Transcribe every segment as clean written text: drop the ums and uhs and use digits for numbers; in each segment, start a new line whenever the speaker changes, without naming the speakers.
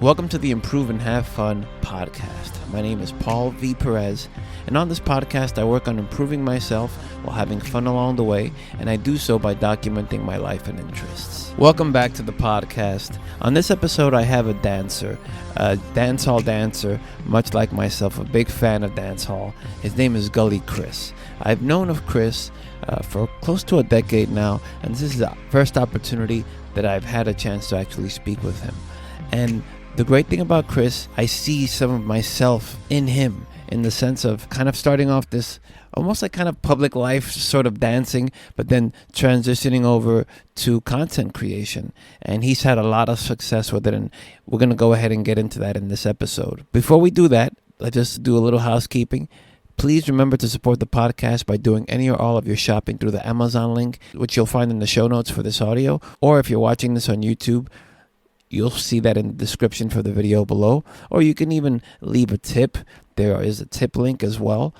Welcome to the Improve and Have Fun podcast. My name is Paul V. Perez, and on this podcast I work on improving myself while having fun along the way, and I do so by documenting my life and interests. Welcome back to the podcast. On this episode I have a dancer, a dancehall dancer, much like myself, a big fan of dancehall. His name is Gully Chris. I've known of Chris for close to a decade now, and this is the first opportunity that I've had a chance to actually speak with him. And the great thing about Chris, I see some of myself in him, in the sense of kind of starting off this almost like kind of public life sort of dancing, but then transitioning over to content creation. And he's had a lot of success with it, and we're going to go ahead and get into that in this episode. Before we do that, let's just do a little housekeeping. Please remember to support the podcast by doing any or all of your shopping through the Amazon link, which you'll find in the show notes for this audio, or if you're watching this on YouTube, you'll see that in the description for the video below, or you can even leave a tip. There is a tip link as well.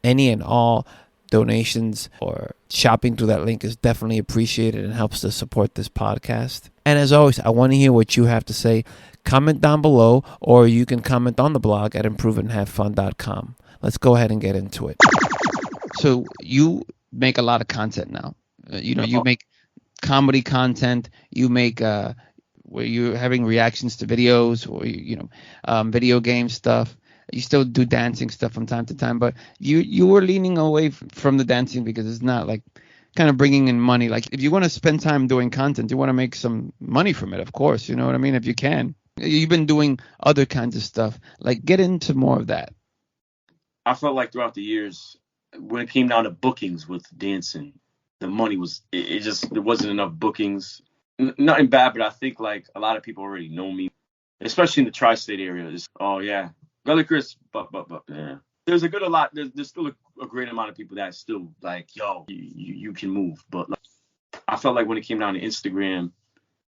Any and all donations or shopping through that link is definitely appreciated and helps to support this podcast. And as always, I want to hear what you have to say. Comment down below, or you can comment on the blog at improveandhavefun.com. Let's go ahead and get into it. So you make a lot of content now. You make comedy content. You make where you're having reactions to videos, or video game stuff. You still do dancing stuff from time to time, but you were leaning away from the dancing because it's not like kind of bringing in money. Like if you want to spend time doing content, you want to make some money from it, of course. You know what I mean? If you can. You've been doing other kinds of stuff. Like get into more of that.
I felt like throughout the years, when it came down to bookings with dancing, the money was there wasn't enough bookings. Nothing bad, but I think like a lot of people already know me, especially in the tri-state area. It's, oh yeah, Gully Chris, but yeah. There's there's still a great amount of people that still like, yo, you can move. But like, I felt like when it came down to Instagram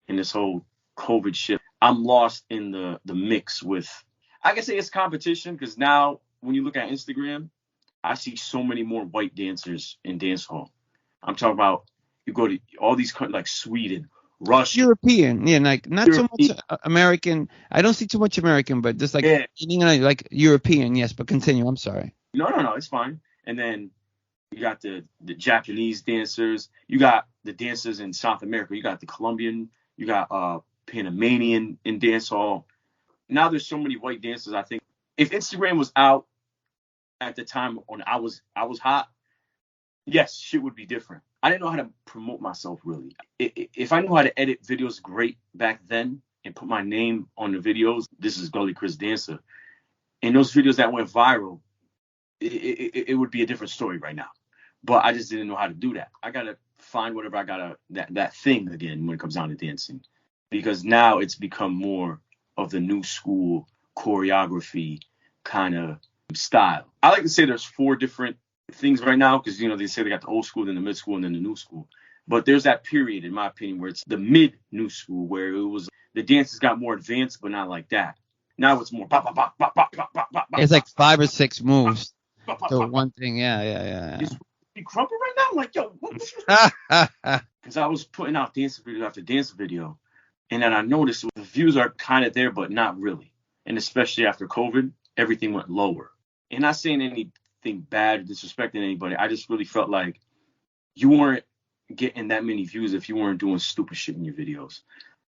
and this whole COVID shit, I'm lost in the mix with, I can say it's competition, because now when you look at Instagram, I see so many more white dancers in dancehall. I'm talking about, you go to all these countries like Sweden, Russia,
European, yeah, like not European. So much American. I don't see too much American, but just like like European, yes. But continue. I'm sorry.
No, it's fine. And then you got the Japanese dancers. You got the dancers in South America. You got the Colombian. You got Panamanian in dancehall. Now there's so many white dancers. I think if Instagram was out at the time when I was hot, yes, shit would be different. I didn't know how to promote myself, really. If I knew how to edit videos great back then and put my name on the videos, this is Gully Chris Dancer, and those videos that went viral, it would be a different story right now. But I just didn't know how to do that. I got to find whatever I got to, that thing again when it comes down to dancing. Because now it's become more of the new school choreography kind of style. I like to say there's 4 different things right now, because they say they got the old school, then the mid school, and then the new school. But there's that period, in my opinion, where it's the mid new school, where it was the dances got more advanced, but not like that. Now it's more pop, pop, pop, pop, pop, pop, pop, pop.
It's like 5 or 6 moves to one thing. Yeah.
You crumping right now? I'm like, yo, what? Because I was putting out dance video after dance video, and then I noticed the views are kind of there, but not really. And especially after COVID, everything went lower. And not saying anything bad, disrespecting anybody. I just really felt like you weren't getting that many views if you weren't doing stupid shit in your videos.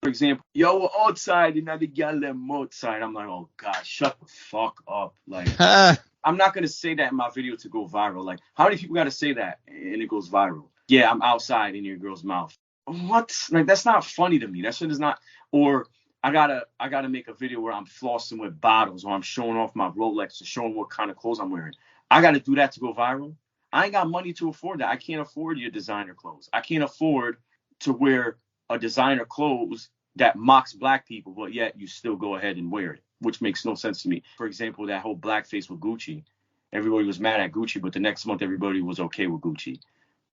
For example, yo, we're outside and now the gal them outside. I'm like, oh god, shut the fuck up. Like, I'm not gonna say that in my video to go viral. Like, how many people gotta say that and it goes viral? Yeah, I'm outside in your girl's mouth. What? Like, that's not funny to me. That shit is not. Or I gotta make a video where I'm flossing with bottles, or I'm showing off my Rolex or showing what kind of clothes I'm wearing. I got to do that to go viral. I ain't got money to afford that. I can't afford your designer clothes. I can't afford to wear a designer clothes that mocks black people, but yet you still go ahead and wear it, which makes no sense to me. For example, that whole blackface with Gucci. Everybody was mad at Gucci, but the next month everybody was okay with Gucci.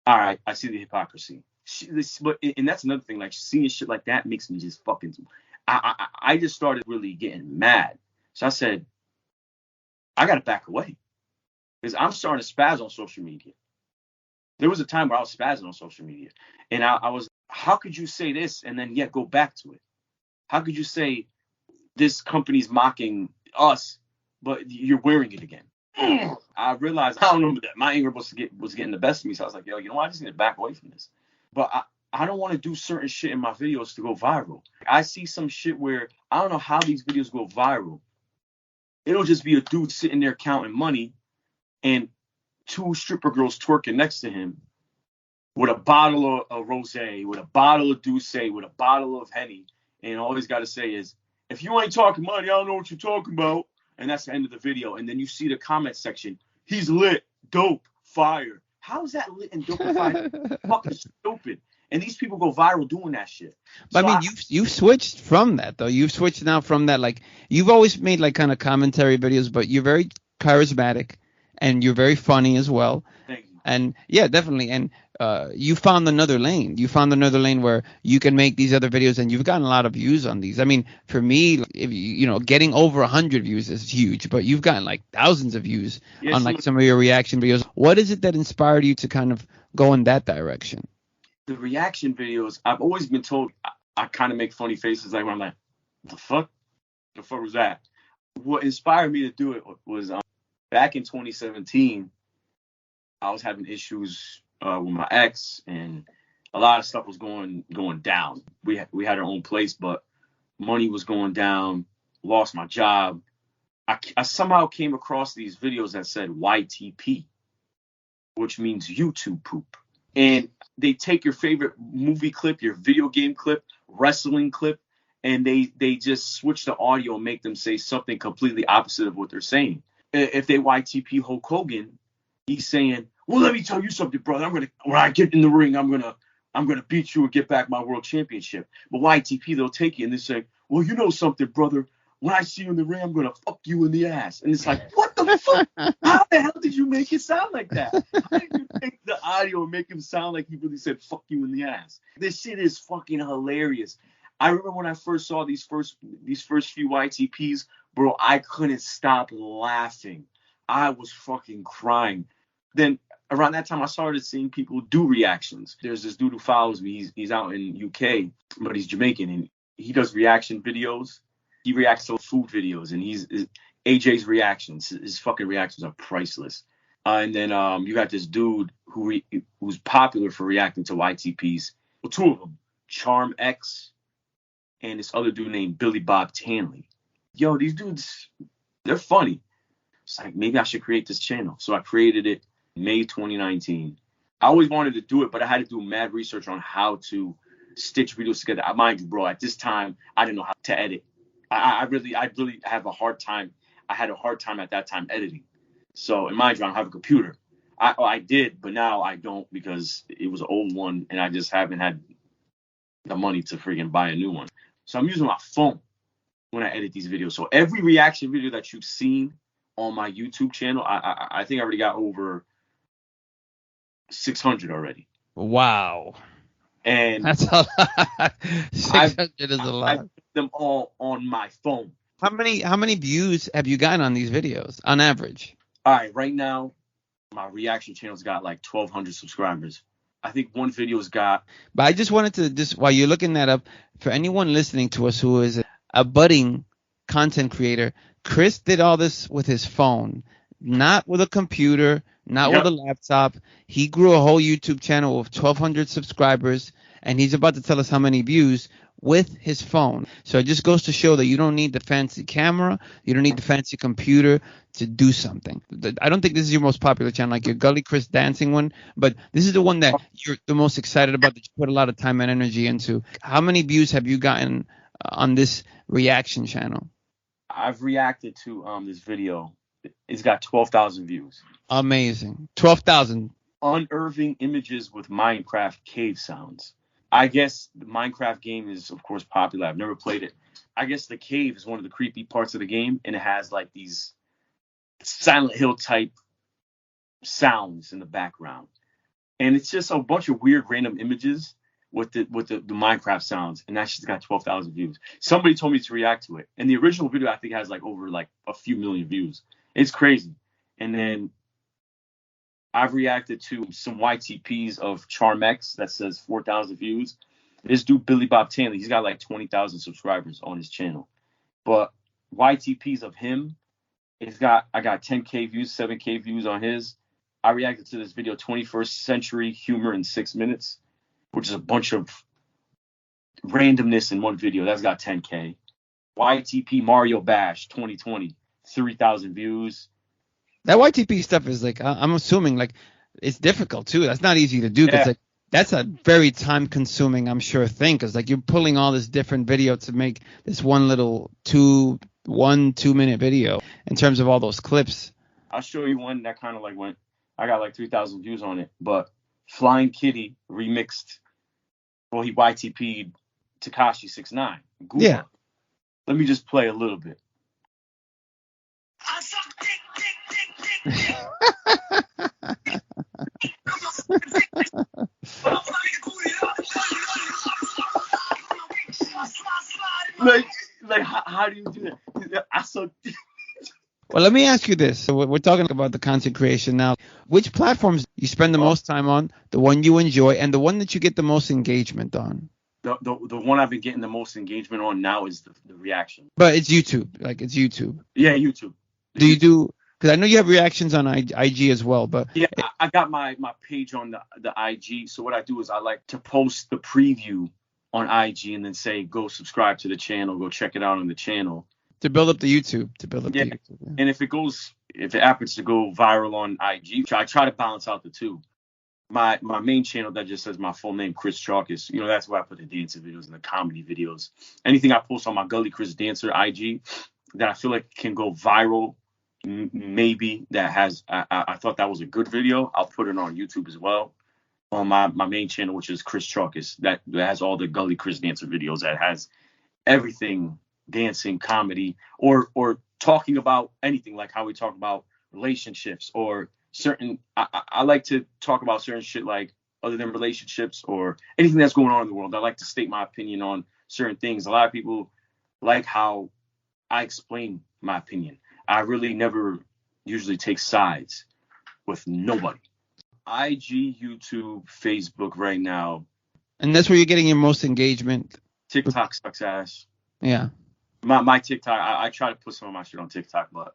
All right, I see the hypocrisy. And that's another thing. Like, seeing shit like that makes me just fucking. I just started really getting mad. So I said, I got to back away. Because I'm starting to spaz on social media. There was a time where I was spazzing on social media. And I was, how could you say this and then yet go back to it? How could you say this company's mocking us, but you're wearing it again. I realized, I don't know, that my anger was getting the best of me. So I was like, yo, you know what? I just need to back away from this. But I don't want to do certain shit in my videos to go viral. I see some shit where I don't know how these videos go viral. It'll just be a dude sitting there counting money and 2 stripper girls twerking next to him with a bottle of rosé, with a bottle of Douce, with a bottle of Henny. And all he's got to say is, if you ain't talking money, I don't know what you're talking about. And that's the end of the video. And then you see the comment section. He's lit, dope, fire. How is that lit and dope and fire? Fucking stupid. And these people go viral doing that shit.
But
So
I mean, you've switched from that, though. You've switched now from that. Like, you've always made, like, kind of commentary videos, but you're very charismatic and you're very funny as well.
Thank you.
And, yeah, definitely. And you found another lane. You found another lane where you can make these other videos, and you've gotten a lot of views on these. I mean, for me, if getting over 100 views is huge, but you've gotten, like, thousands of views on, like, some of your reaction videos. What is it that inspired you to kind of go in that direction?
The reaction videos, I've always been told I kind of make funny faces, like when I'm like, the fuck was that? What inspired me to do it was back in 2017, I was having issues with my ex, and a lot of stuff was going down. We had our own place, but money was going down. Lost my job. I somehow came across these videos that said YTP, which means YouTube poop. And they take your favorite movie clip, your video game clip, wrestling clip, and they just switch the audio and make them say something completely opposite of what they're saying. If they YTP Hulk Hogan, he's saying, well, let me tell you something, brother. When I get in the ring, I'm gonna beat you and get back my world championship. But YTP, they'll take you and they say, well, you know something, brother. When I see you in the ring, I'm gonna fuck you in the ass. And it's like, what the fuck? How the hell did you make it sound like that? How did you take the audio and make him sound like he really said fuck you in the ass? This shit is fucking hilarious. I remember when I first saw these first few YTPs, bro, I couldn't stop laughing. I was fucking crying. Then around that time, I started seeing people do reactions. There's this dude who follows me. He's out in UK, but he's Jamaican, and he does reaction videos. He reacts to food videos, and AJ's reactions. His fucking reactions are priceless. And then you got this dude who's popular for reacting to YTPs. Well, 2 of them, Charm X, and this other dude named Billy Bob Tanley. Yo, these dudes, they're funny. It's like, maybe I should create this channel. So I created it May 2019. I always wanted to do it, but I had to do mad research on how to stitch videos together. Mind you, bro, at this time, I didn't know how to edit. I really have a hard time. I had a hard time at that time editing. So, and mind you, I don't have a computer. I did, but now I don't because it was an old one and I just haven't had the money to freaking buy a new one. So I'm using my phone when I edit these videos. So every reaction video that you've seen on my YouTube channel, I think I already got over 600 already.
Wow.
And
that's a lot. 600 is a lot.
I put them all on my phone.
How many views have you gotten on these videos on average?
All right, right now, my reaction channel's got like 1,200 subscribers. I think one video's got.
But I just wanted to, while you're looking that up, for anyone listening to us who is a budding content creator, Chris did all this with his phone, not with a computer, not with a laptop. He grew a whole YouTube channel with 1,200 subscribers, and he's about to tell us how many views with his phone. So it just goes to show that you don't need the fancy camera, you don't need the fancy computer to do something. I don't think this is your most popular channel, like your Gully Chris dancing one, but this is the one that you're the most excited about, that you put a lot of time and energy into. How many views have you gotten on this reaction channel?
I've reacted to this video. It's got 12,000 views.
Amazing. 12,000.
Unearthing images with Minecraft cave sounds. I guess the Minecraft game is, of course, popular. I've never played it. I guess the cave is one of the creepy parts of the game, and it has like these Silent Hill type sounds in the background. And it's just a bunch of weird random images with the Minecraft sounds, and that shit's got 12,000 views. Somebody told me to react to it. And the original video, I think, has like over like a few million views. It's crazy. And then I've reacted to some YTPs of Charmex that says 4,000 views. This dude, Billy Bob Tanley, he's got like 20,000 subscribers on his channel. But YTPs of him, I got 10K views, 7K views on his. I reacted to this video, 21st Century Humor in 6 minutes, which is a bunch of randomness in one video. That's got 10K. YTP Mario Bash 2020, 3,000 views.
That YTP stuff is like, I'm assuming like it's difficult too. That's not easy to do because like that's a very time consuming, I'm sure, thing, because like you're pulling all this different video to make this one little 2 minute video in terms of all those clips.
I'll show you one that kind of like went, I got like 3,000 views on it, but Flying Kitty remixed, well, he YTP'd Tekashi 6ix9ine.
Yeah.
Let me just play a little bit. like how do you do that?
Well, let me ask you this. So we're talking about the content creation now. Which platforms you spend the most time on, the one you enjoy, and the one that you get the most engagement on?
The one I've been getting the most engagement on now is the reaction.
But it's YouTube. Like, it's YouTube.
Yeah, YouTube.
Do you do... Because I know you have reactions on IG as well, but...
Yeah, I got my page on the IG. So what I do is I like to post the preview on IG and then say, go subscribe to the channel, go check it out on the channel.
To build up the YouTube. The YouTube. Yeah.
And if it happens to go viral on IG, I try to balance out the two. My main channel that just says my full name, Chris Chalkus, that's where I put the dancing videos and the comedy videos. Anything I post on my Gully Chris Dancer IG that I feel like can go viral, maybe that has, I thought that was a good video, I'll put it on YouTube as well. On my main channel, which is Chris Chalkus, that has all the Gully Chris Dancer videos, that has everything, dancing, comedy, or talking about anything, like how we talk about relationships or certain, I like to talk about certain shit, like other than relationships or anything that's going on in the world. I like to state my opinion on certain things. A lot of people like how I explain my opinion. I really never usually take sides with nobody. IG, YouTube, Facebook right now.
And that's where you're getting your most engagement.
TikTok sucks ass.
Yeah.
My TikTok, I try to put some of my shit on TikTok, but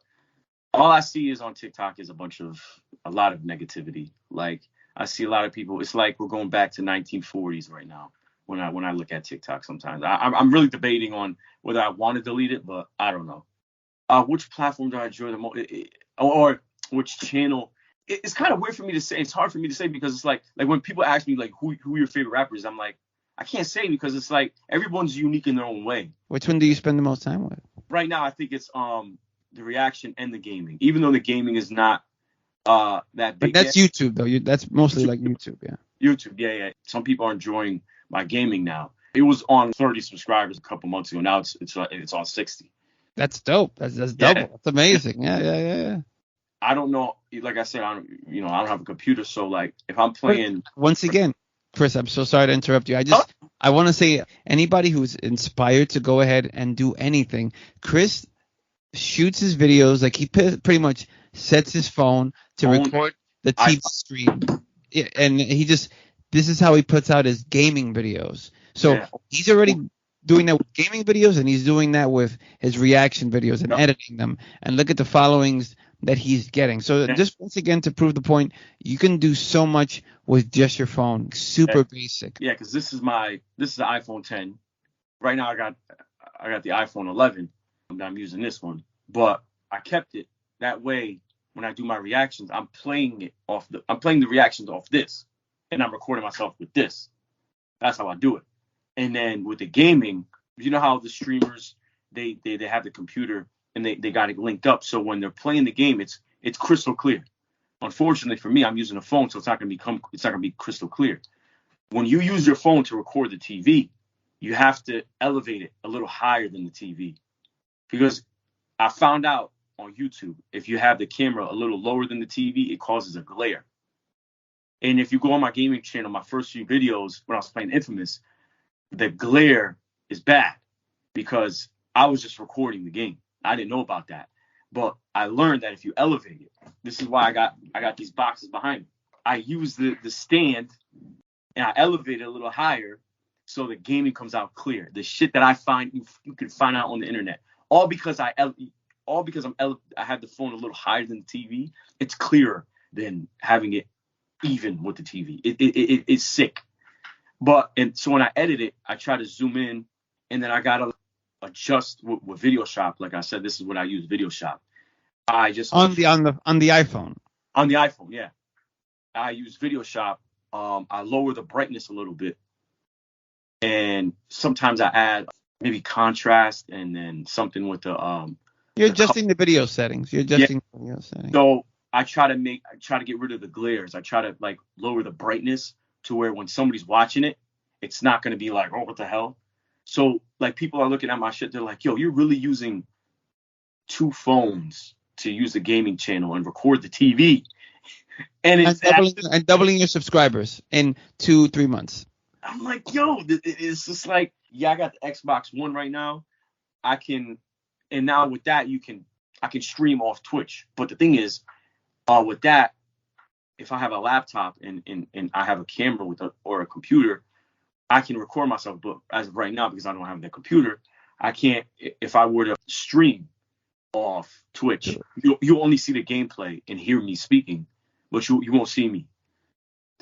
all I see is on TikTok is a lot of negativity. Like, I see a lot of people, it's like we're going back to 1940s right now when I look at TikTok sometimes. I'm really debating on whether I want to delete it, but I don't know. Which platform do I enjoy the most, or which channel? It's kind of weird for me to say. It's hard for me to say because it's like when people ask me like who your favorite rappers, I'm like, I can't say because it's like everyone's unique in their own way.
Which one do you spend the most time with?
Right now, I think it's the reaction and the gaming. Even though the gaming is not that big.
But that's yet. YouTube though. That's mostly like YouTube, yeah.
YouTube, yeah. Some people are enjoying my gaming now. It was on 30 subscribers a couple months ago. Now it's on 60. That's
dope. That's double. Yeah. That's amazing. Yeah.
I don't know. Like I said, I don't have a computer, so like if I'm playing.
Once again, Chris, I'm so sorry to interrupt you. I want to say anybody who's inspired to go ahead and do anything, Chris shoots his videos like he pretty much sets his phone to record the TV screen, and this is how he puts out his gaming videos. So he's already doing that with gaming videos, and he's doing that with his reaction videos and editing them. And look at the followings that he's getting. So just once again to prove the point, you can do so much with just your phone. Super basic.
Yeah, because this is the iPhone 10. Right now I got the iPhone 11. I'm using this one, but I kept it that way. When I do my reactions, I'm playing the reactions off this, and I'm recording myself with this. That's how I do it. And then with the gaming, you know how the streamers they have the computer and they got it linked up, so when they're playing the game, it's crystal clear. Unfortunately for me, I'm using a phone, so it's not gonna be crystal clear. When you use your phone to record the TV, you have to elevate it a little higher than the TV, because I found out on YouTube, if you have the camera a little lower than the TV, it causes a glare. And if you go on my gaming channel, my first few videos when I was playing Infamous, the glare is bad because I was just recording the game. I didn't know about that, but I learned that if you elevate it, this is why I got these boxes behind me. I use the stand and I elevate it a little higher so the gaming comes out clear. The shit that I find you can find out on the internet. all because I have the phone a little higher than the TV. It's clearer than having it even with the TV. It's sick. And so when I edit it, I try to zoom in, and then I gotta adjust with Video Shop. Like I said, this is what I use, Video Shop. I just
on the iPhone.
On the iPhone, yeah. I use Video Shop. I lower the brightness a little bit, and sometimes I add maybe contrast and then something with the
You're adjusting the video settings. The video settings.
So I try to get rid of the glares. I try to like lower the brightness to where when somebody's watching it, it's not going to be like, oh, what the hell? So like people are looking at my shit. They're like, yo, you're really using 2 phones to use the gaming channel and record the TV. And
doubling your subscribers in 2-3 months.
I'm like, yo, it's just like, yeah, I got the Xbox One right now. And now with that, I can stream off Twitch. But the thing is, with that, if I have a laptop and I have a camera or a computer, I can record myself. But as of right now, because I don't have the computer, I can't. If I were to stream off Twitch, you'll only see the gameplay and hear me speaking, but you won't see me.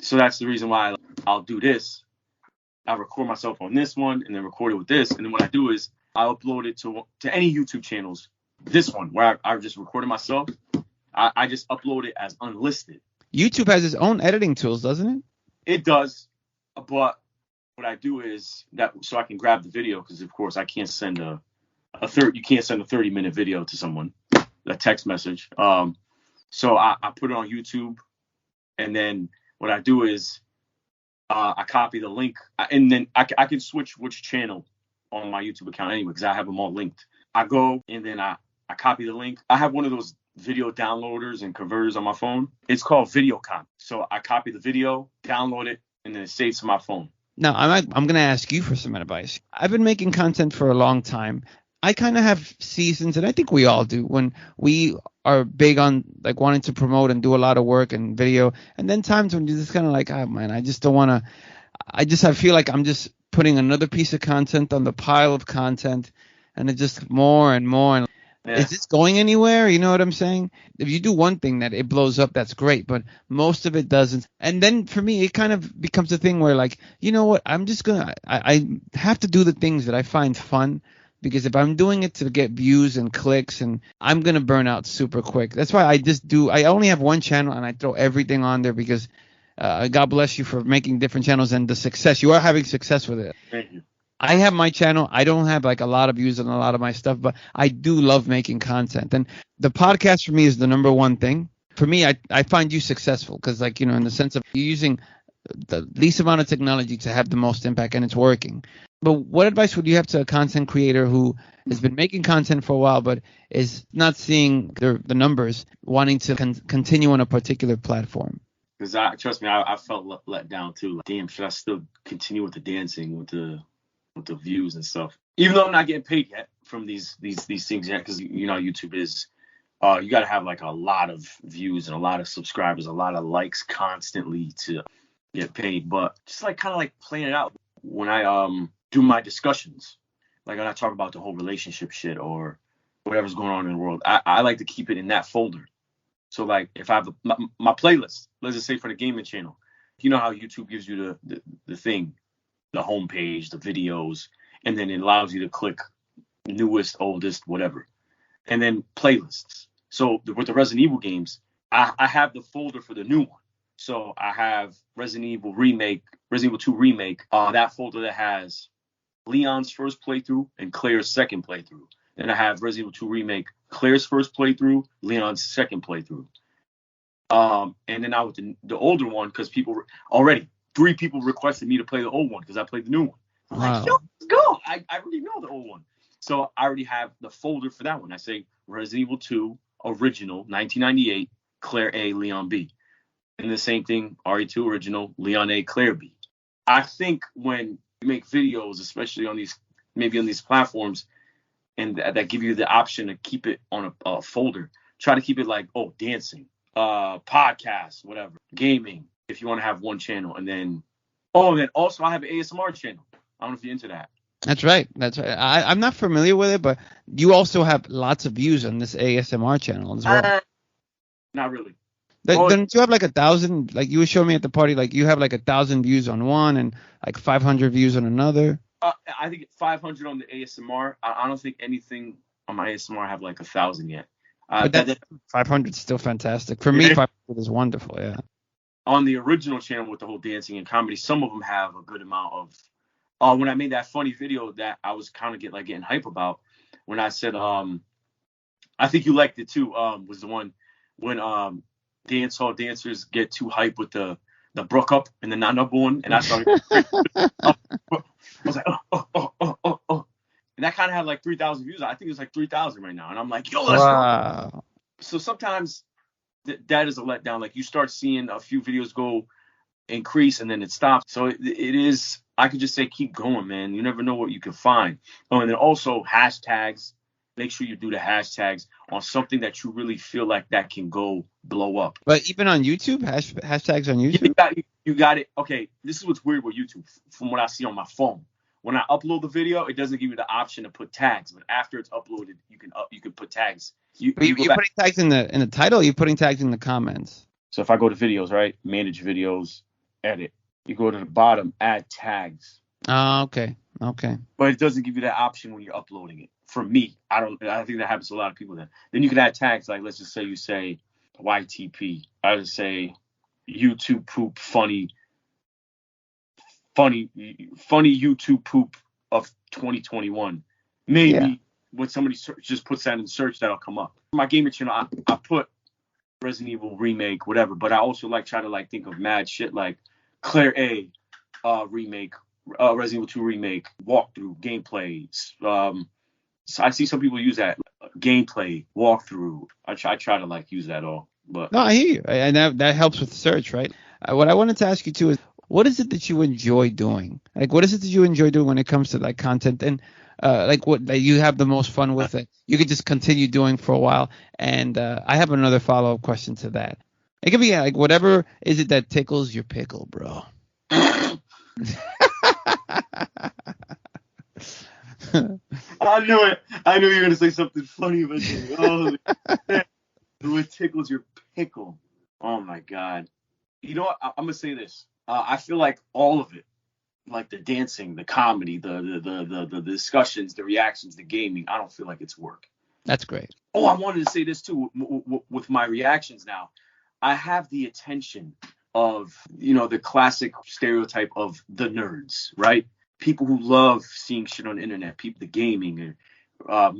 So that's the reason why I'll do this. I record myself on this one and then record it with this. And then what I do is I upload it to any YouTube channels. This one where I just recorded myself, I just upload it as unlisted.
YouTube has its own editing tools, doesn't it?
It does. But what I do is that so I can grab the video, because of course I can't send you can't send a 30-minute video to someone, a text message. So I put it on YouTube, and then what I do is I copy the link, and then I can switch which channel on my YouTube account anyway, because I have them all linked. I go and then I copy the link. I have one of those video downloaders and converters on my phone. It's called Video Copy. So I copy the video, download it, and then it saves to my phone.
Now, I'm going to ask you for some advice. I've been making content for a long time. I kind of have seasons, and I think we all do, when we are big on like wanting to promote and do a lot of work and video, and then times when you're just kind of like, oh man, I just don't want to. I feel like I'm just putting another piece of content on the pile of content, and it's just more and more. And yeah. Is this going anywhere? You know what I'm saying? If you do one thing that it blows up, that's great, but most of it doesn't. And then for me, it kind of becomes a thing where like, you know what? I'm just gonna. I have to do the things that I find fun. Because if I'm doing it to get views and clicks, and I'm going to burn out super quick. That's why I only have one channel, and I throw everything on there because God bless you for making different channels and the success. You are having success with it.
Thank you.
I have my channel. I don't have like a lot of views on a lot of my stuff, but I do love making content. And the podcast for me is the number one thing. For me, I find you successful because like, you know, in the sense of you're using the least amount of technology to have the most impact, and it's working. But what advice would you have to a content creator who has been making content for a while but is not seeing the numbers, wanting to continue on a particular platform?
Because trust me, I felt let down too. Like, damn, should I still continue with the dancing, with the views and stuff? Even though I'm not getting paid yet from these things yet, because you know YouTube is you got to have like a lot of views and a lot of subscribers, a lot of likes constantly to get paid. But just like kind of like playing it out when I do my discussions, like when I talk about the whole relationship shit or whatever's going on in the world, I like to keep it in that folder. So like if I have my playlist, let's just say for the gaming channel, you know how YouTube gives you the thing, the homepage, the videos, and then it allows you to click newest, oldest, whatever, and then playlists. So with the Resident Evil games, I have the folder for the new one. So I have Resident Evil 2 Remake, that folder that has Leon's first playthrough and Claire's second playthrough. Then I have Resident Evil 2 Remake, Claire's first playthrough, Leon's second playthrough. And then now with the older one, because 3 people requested me to play the old one because I played the new one. I'm like, yo, let's go. I already know the old one. So I already have the folder for that one. I say Resident Evil 2 Original, 1998, Claire A, Leon B. And the same thing, RE2 Original, Leon A, Claire B. I think when you make videos, especially on these platforms, and that give you the option to keep it on a folder, try to keep it like, dancing, podcast, whatever, gaming, if you want to have one channel. And then also I have an ASMR channel. I don't know if you're into that.
That's right. That's right. I'm not familiar with it, but you also have lots of views on this ASMR channel as well.
Not really.
Don't you have like 1,000? Like you were showing me at the party, like you have like 1,000 views on one and like 500 views on another.
I think 500 on the ASMR. I don't think anything on my ASMR have like 1,000 yet.
But that's 500 is still fantastic. For me, 500 is wonderful. Yeah.
On the original channel with the whole dancing and comedy, some of them have a good amount of. When I made that funny video that I was kind of getting hype about, when I said I think you liked it too. Was the one when dancehall dancers get too hype with the brook up and the not up one, and I started. I was like, oh. And that kind of had like 3,000 views. I think it's like 3,000 right now. And I'm like, yo, let's go. So sometimes that is a letdown. Like you start seeing a few videos go increase and then it stops. So it is, I could just say, keep going, man. You never know what you can find. Oh, and then also hashtags. Make sure you do the hashtags on something that you really feel like that can go blow up.
But even on YouTube, hashtags on YouTube?
You got it. Okay, this is what's weird with YouTube from what I see on my phone. When I upload the video, it doesn't give you the option to put tags. But after it's uploaded, you can put tags. You're putting
tags in the title, or you're putting tags in the comments?
So if I go to videos, right, manage videos, edit. You go to the bottom, add tags.
Oh, okay.
But it doesn't give you that option when you're uploading it. For me, I think that happens to a lot of people. Then you can add tags, like let's just say you say YTP. I just say YouTube poop funny YouTube poop of 2021. Maybe when somebody just puts that in search, that'll come up. My gaming channel, I put Resident Evil remake, whatever, but I also try to think of mad shit like Claire A remake, Resident Evil 2 remake, walkthrough, gameplay. So I see some people use that gameplay, walkthrough. I try to use that all. But
no, I hear you, and that helps with search, right? What I wanted to ask you too is, what is it that you enjoy doing? Like, what is it that you enjoy doing when it comes to like content, and what you have the most fun with it? You could just continue doing for a while. And I have another follow-up question to that. It could be like whatever is it that tickles your pickle, bro.
I knew it. I knew you were gonna say something funny about it. Oh, what tickles your pickle? Oh my God. You know what? I'm gonna say this. I feel like all of it, like the dancing, the comedy, the discussions, the reactions, the gaming, I don't feel like it's work.
That's great.
Oh, I wanted to say this too with my reactions now. I have the attention of, the classic stereotype of the nerds, right? People who love seeing shit on the internet, the gaming and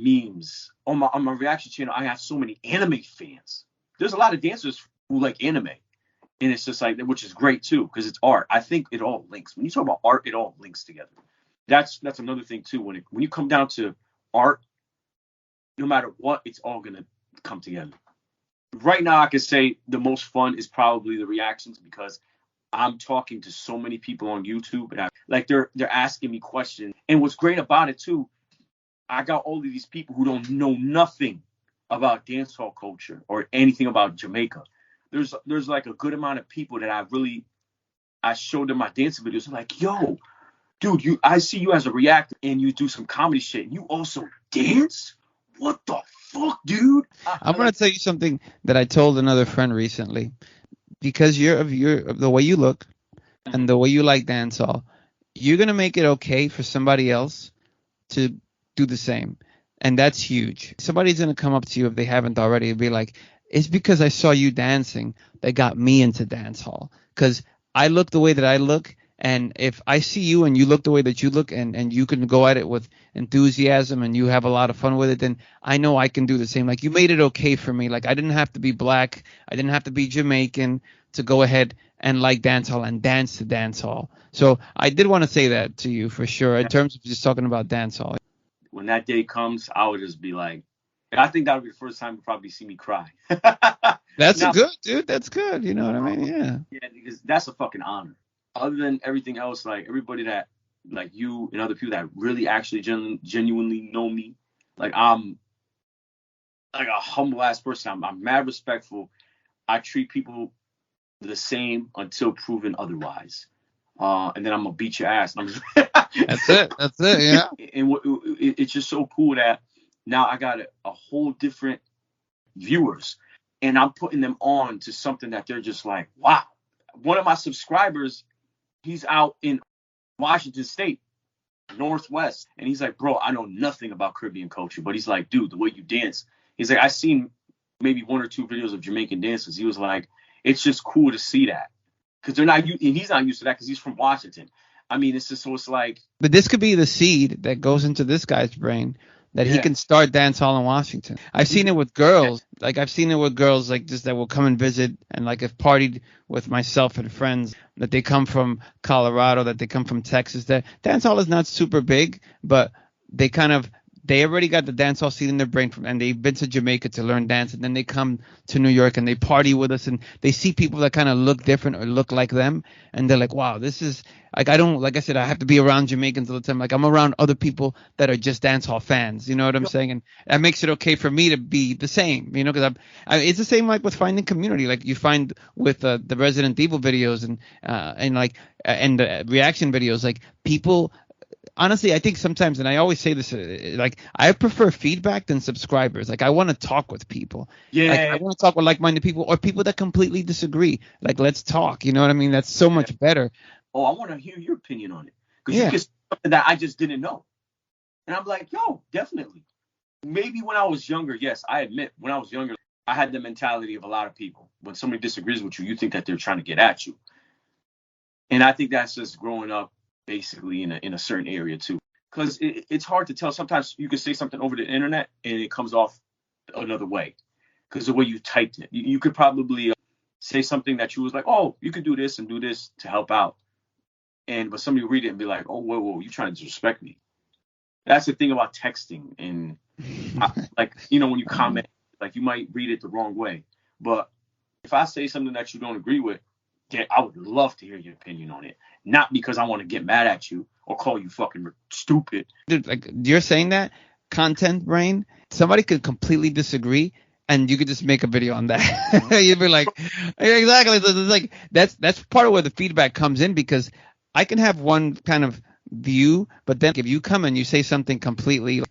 memes. On my reaction channel, I have so many anime fans. There's a lot of dancers who like anime. And it's just like, which is great too, because it's art. I think it all links. When you talk about art, it all links together. That's another thing too. When you come down to art, no matter what, it's all gonna come together. Right now, I can say the most fun is probably the reactions, because I'm talking to so many people on YouTube, and they're asking me questions. And what's great about it too, I got all of these people who don't know nothing about dancehall culture or anything about Jamaica. There's like a good amount of people that I showed them my dancing videos. I'm like, yo, dude, I see you as a reactor and you do some comedy shit and you also dance? What the fuck, dude?
I'm gonna tell you something that I told another friend recently. Because of the way you look and the way you like dancehall, you're gonna make it okay for somebody else to do the same, and that's huge. Somebody's gonna come up to you if they haven't already and be like, it's because I saw you dancing that got me into dancehall. Because I look the way that I look, and if I see you and you look the way that you look, and you can go at it with enthusiasm and you have a lot of fun with it, then I know I can do the same. Like, you made it okay for me. Like, I didn't have to be black. I didn't have to be Jamaican to go ahead and like dancehall and dance to dancehall. So I did want to say that to you for sure, in terms of just talking about dancehall.
When that day comes, I would just be like, I think that would be the first time you probably see me cry.
That's good, dude. That's good. You know what I mean? Yeah.
Yeah, because that's a fucking honor. Other than everything else, like everybody that, like you and other people that really actually genuinely know me, like I'm like a humble ass person. I'm mad respectful. I treat people the same until proven otherwise. And then I'm gonna beat your ass. And I'm just
That's it. Yeah.
And it's just so cool that now I got a whole different viewers, and I'm putting them on to something that they're just like, wow. One of my subscribers, he's out in Washington State, Northwest, and he's like, bro, I know nothing about Caribbean culture, but he's like, dude, the way you dance. He's like, I seen maybe 1 or 2 videos of Jamaican dances. He was like, it's just cool to see that, because they're not, and he's not used to that because he's from Washington. I mean, it's just, so it's like.
But this could be the seed that goes into this guy's brain that he can start dancehall in Washington. I've seen it with girls. Like I've seen it with girls like just that will come and visit and like have partied with myself and friends that they come from Colorado, that they come from Texas. That dancehall is not super big, but they already got the dancehall seed in their brain and they've been to Jamaica to learn dance, and then they come to New York and they party with us and they see people that kind of look different or look like them, and they're like, wow, this is like, like I said, I have to be around Jamaicans all the time. Like I'm around other people that are just dancehall fans. You know what I'm saying? And that makes it okay for me to be the same, you know, because it's the same like with finding community, like you find with the Resident Evil videos and the reaction videos, like people. Honestly, I think sometimes, and I always say this, like I prefer feedback than subscribers. Like I want to talk with people.
Yeah.
Like, I want to talk with like-minded people or people that completely disagree. Like let's talk. You know what I mean? That's so much better.
Oh, I want to hear your opinion on it, because you get something that I just didn't know, and I'm like, yo, definitely. Maybe when I was younger, yes, I admit when I was younger, I had the mentality of a lot of people. When somebody disagrees with you, you think that they're trying to get at you, and I think that's just growing up. Basically in a certain area too, because it's hard to tell. Sometimes you can say something over the internet and it comes off another way because the way you typed it. You could probably say something that you was like, oh, you could do this and do this to help out, but somebody read it and be like, oh, whoa, you trying to disrespect me. That's the thing about texting, and like, you know, when you comment, like you might read it the wrong way, but if I say something that you don't agree with, I would love to hear your opinion on it. Not because I want to get mad at you or call you fucking stupid.
Dude, like you're saying that content brain, somebody could completely disagree and you could just make a video on that. You'd be like, exactly. It's like that's part of where the feedback comes in, because I can have one kind of view, but then if you come and you say something completely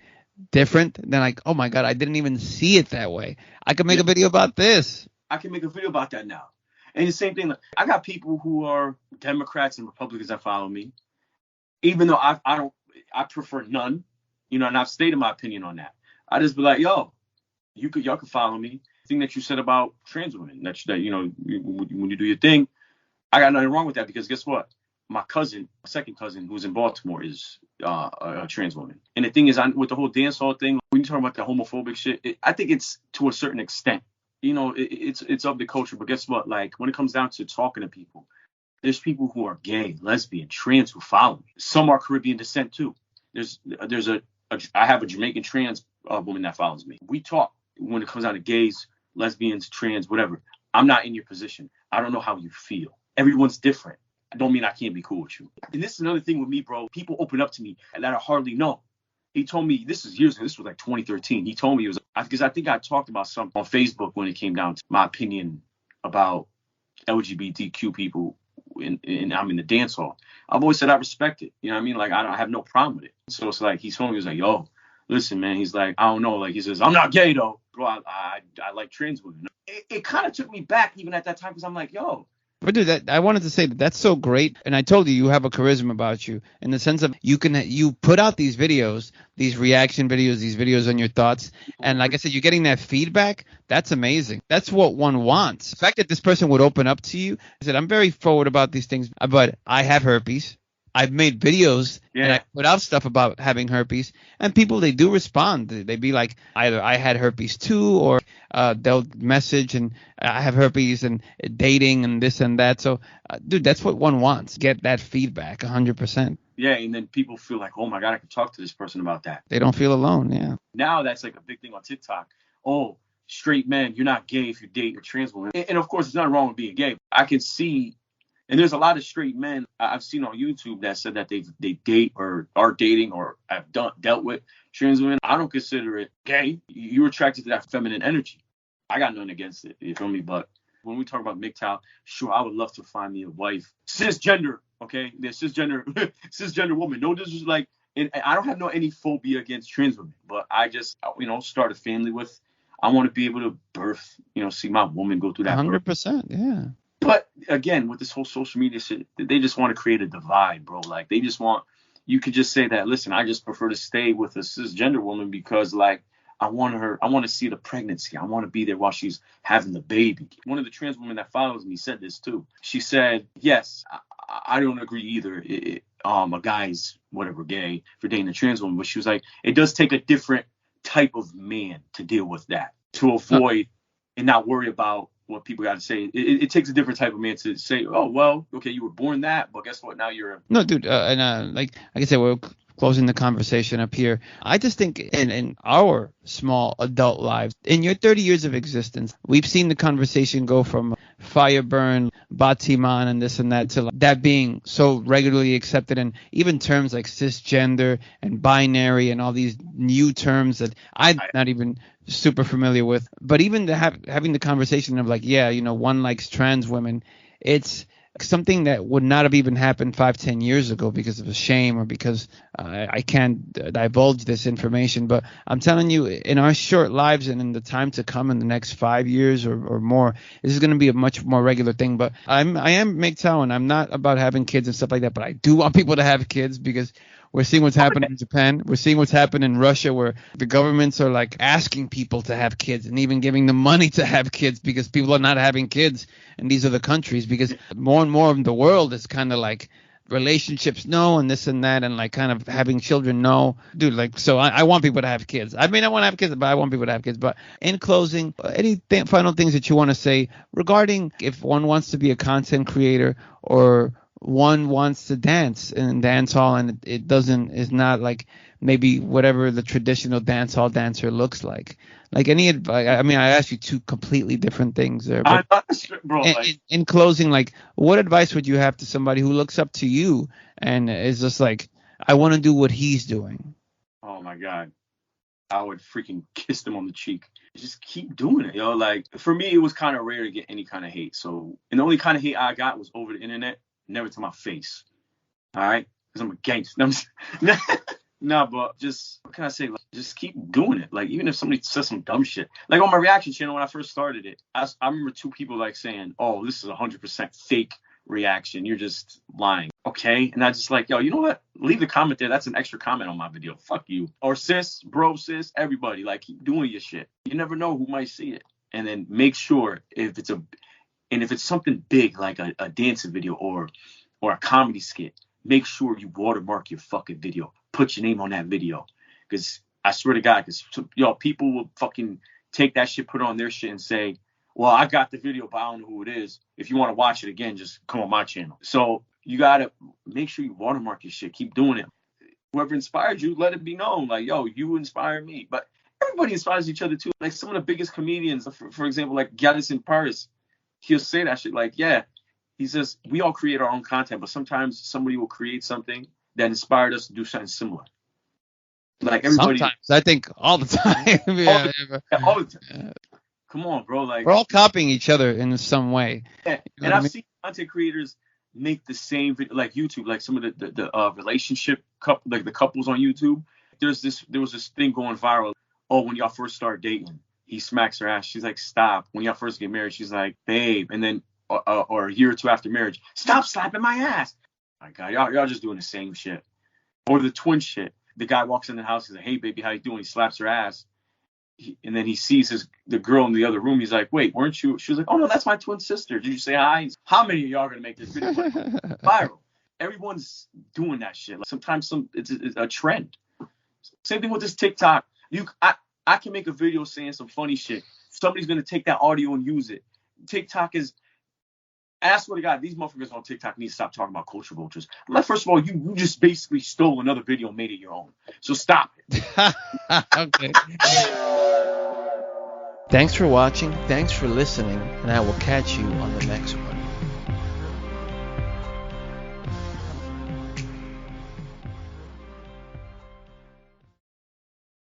different, then like, oh my God, I didn't even see it that way. I could make a video about this.
I can make a video about that now. And the same thing, I got people who are Democrats and Republicans that follow me, even though I prefer none, you know, and I've stated my opinion on that. I just be like, yo, y'all can follow me. The thing that you said about trans women, that you know, when you do your thing, I got nothing wrong with that, because guess what? My second cousin, who's in Baltimore, is a trans woman. And the thing is, with the whole dancehall thing, when you talk about the homophobic shit, I think it's to a certain extent. You know, it's of the culture, but guess what? Like when it comes down to talking to people, there's people who are gay, lesbian, trans who follow me. Some are Caribbean descent too. I have a Jamaican trans woman that follows me. We talk when it comes down to gays, lesbians, trans, whatever. I'm not in your position. I don't know how you feel. Everyone's different. I don't mean I can't be cool with you. And this is another thing with me, bro. People open up to me that I hardly know. He told me, this was like 2013. He told me, because I think I talked about something on Facebook when it came down to my opinion about LGBTQ people, and I'm in the dance hall. I've always said I respect it. You know what I mean? Like, I have no problem with it. So it's like, he told me, he was like, yo, listen, man. He's like, I don't know. Like, he says, I'm not gay, though. Bro, I like trans women. It kind of took me back even at that time, because I'm like, yo.
But dude, I wanted to say that's so great, and I told you have a charisma about you in the sense of you put out these videos, these reaction videos, these videos on your thoughts, and like I said, you're getting that feedback. That's amazing. That's what one wants. The fact that this person would open up to you. I said, I'm very forward about these things, but I have herpes. I've made videos and I put out stuff about having herpes, and people, they do respond. They be like, either I had herpes too, or they'll message and I have herpes and dating and this and that. So, dude, that's what one wants. Get that feedback 100%.
Yeah, and then people feel like, oh my God, I can talk to this person about that.
They don't feel alone, yeah.
Now that's like a big thing on TikTok. Oh, straight men, you're not gay if you date a trans woman. And of course, there's nothing wrong with being gay. I can see. And there's a lot of straight men I've seen on YouTube that said that they date or are dating or have dealt with trans women. I don't consider it gay. You're attracted to that feminine energy. I got nothing against it, you feel me? But when we talk about MGTOW, sure, I would love to find me a wife, cisgender, Okay, they're cisgender cisgender woman. No, this is like, and I don't have any phobia against trans women, but I just start a family with. I want to be able to birth, see my woman go through that.
100%, yeah.
But again, with this whole social media shit, they just want to create a divide, bro. Like they just want, you could just say that, listen, I just prefer to stay with a cisgender woman because like I want to see the pregnancy. I want to be there while she's having the baby. One of the trans women that follows me said this too. She said, yes, I don't agree either. A guy's whatever gay for dating a trans woman, but she was like, it does take a different type of man to deal with that, to avoid and not worry about what people got to say. It takes a different type of man to say, oh, well, okay, you were born that, but guess what? Now you're
No, dude, like I said, we're closing the conversation up here. I just think in our small adult lives, in your 30 years of existence, we've seen the conversation go from fire burn, batiman, and this and that to that being so regularly accepted, and even terms like cisgender and binary and all these new terms that I'm not even super familiar with. But even having the conversation of like, yeah, one likes trans women, it's something that would not have even happened 5-10 years ago because of a shame or because I can't divulge this information. But I'm telling you, in our short lives and in the time to come in the next 5 years or more, this is going to be a much more regular thing. But I am MGTOW, and I'm not about having kids and stuff like that. But I do want people to have kids because we're seeing what's happening in Japan. We're seeing what's happening in Russia, where the governments are like asking people to have kids and even giving them money to have kids because people are not having kids. And these are the countries, because more and more of the world is kind of like relationships no and this and that, and like kind of having children no. Dude, like, so I want people to have kids. I mean, I want to have kids, but I want people to have kids. But in closing, any final things that you want to say regarding if one wants to be a content creator or one wants to dance in dance hall and is not like maybe whatever the traditional dance hall dancer looks like any advice? I mean, I asked you two completely different things there, but
bro,
in closing, like, what advice would you have to somebody who looks up to you and is just like, I want to do what he's doing?
Oh my God, I would freaking kiss them on the cheek. Just keep doing it, yo. Like, for me, it was kind of rare to get any kind of hate. So, and the only kind of hate I got was over the internet. Never to my face. All right? Because I'm a gangster. No, but just, what can I say? Like, just keep doing it. Like, even if somebody says some dumb shit. Like, on my reaction channel when I first started it, I remember 2 people, like, saying, oh, this is 100% fake reaction. You're just lying. Okay? And I just like, yo, you know what? Leave the comment there. That's an extra comment on my video. Fuck you. Or sis, bro, sis, everybody. Like, keep doing your shit. You never know who might see it. And then make sure if it's something big like a dancing video or a comedy skit, make sure you watermark your fucking video. Put your name on that video. Because I swear to God, people will fucking take that shit, put it on their shit and say, well, I got the video, but I don't know who it is. If you want to watch it again, just come on my channel. So you got to make sure you watermark your shit. Keep doing it. Whoever inspired you, let it be known. Like, yo, you inspired me. But everybody inspires each other too. Like some of the biggest comedians, for example, like Gully in Paris, he'll say that shit like, yeah, he says, we all create our own content, but sometimes somebody will create something that inspired us to do something similar. Like everybody.
Sometimes, I think all the time.
All the time. Yeah. Come on, bro. Like,
we're all copying each other in some way.
Yeah. And I've seen content creators make the same video, like YouTube, like some of the relationship couple, like the couples on YouTube. There was this thing going viral. Oh, when y'all first start dating, he smacks her ass. She's like, stop. When y'all first get married, she's like, babe. And then, or a year or 2 after marriage, stop slapping my ass. My God, y'all just doing the same shit. Or the twin shit. The guy walks in the house. He's like, hey, baby, how you doing? He slaps her ass. And then he sees the girl in the other room. He's like, wait, weren't you? She was like, oh, no, that's my twin sister. Did you say hi? How many of y'all are going to make this video viral? Everyone's doing that shit. Like, sometimes it's a trend. Same thing with this TikTok. I can make a video saying some funny shit. Somebody's going to take that audio and use it. TikTok is, I swear to God, these motherfuckers on TikTok need to stop talking about culture vultures. I'm like, first of all, you just basically stole another video and made it your own. So stop it.
Okay. Thanks for watching. Thanks for listening. And I will catch you on the next one.